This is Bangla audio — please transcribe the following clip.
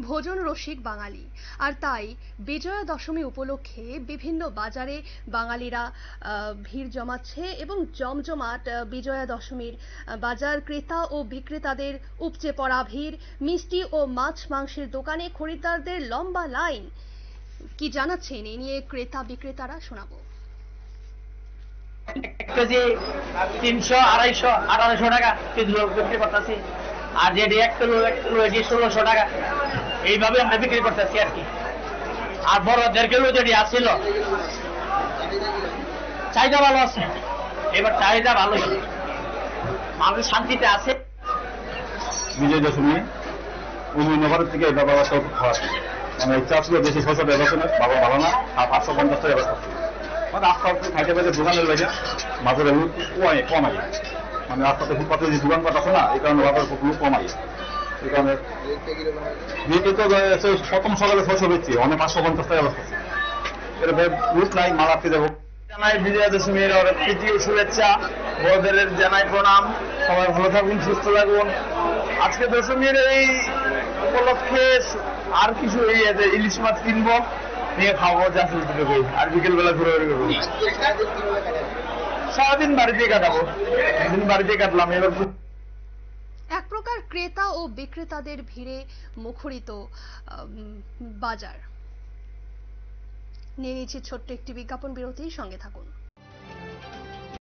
ভোজন রসিক বাঙালি, আর তাই বিজয়া দশমী উপলক্ষে বিভিন্ন বাজারে বাঙালিরা ভিড় জমাচ্ছে এবং জমজমাট বিজয়া দশমীর বাজার। ক্রেতা ও বিক্রেতাদের উপচে পড়া ভিড়, মিষ্টি ও মাছ মাংসের দোকানে খরিদ্দারদের লম্বা লাইন। কি জানাচ্ছেন এই নিয়ে ক্রেতা বিক্রেতারা, শোনাবো। কেজি 300, 250, 1800 টাকা কেজি বিক্রি করতেছি, আর যেটি 1 কিলো 1600 টাকা, এইভাবে আমরা বিক্রি করতেছি আর কি। আর বড় 1.5 কিলো যেটি আসছিল, চাহিদা ভালো আছে, এবার চাহিদা ভালোই, মানুষ শান্তিতে আছে। বিজয় দশমী নগরের থেকে এটা ব্যবস্থা খুব খারাপ, মানে ইচ্ছা ছিল বেশি 600 টাকা বাবা ভালো না, আর 550 টাকা ব্যবস্থা মানে আস্তে খাইতে পাইতে দোকানের বাইরে মাছের লোক কমাই, মানে রাস্তাতে ফুটপাতে যে দোকানপাট আছে না, এই কারণে বাজার লোক কমাই। এই কারণে তো প্রথম সকালে 600 বেচছি, অনেক 550 টাকা ব্যবস্থা আছে, এর রুট নাই, মাল আটকে যাবো। জানাই বিজয়া দশমীর প্রীতি ও শুভেচ্ছা, বড়দের জানাই প্রণাম। সবাই ভালো থাকুন, সুস্থ থাকুন। আজকে দশমীর এই উপলক্ষে আর কিছু এই ইলিশ মাছ কিনবো, নিয়ে খাবো, আর বিকেল বেলা ঘুরে ঘুরে সারাদিন বাড়িতে কাটাবো, একদিন বাড়িতে কাটলাম। এবার এক প্রকার ক্রেতা ও বিক্রেতাদের ভিড়ে মুখরিত বাজার। নিয়ে নিচ্ছে ছোট্ট একটি বিজ্ঞাপন বিরতি, সঙ্গে থাকুন।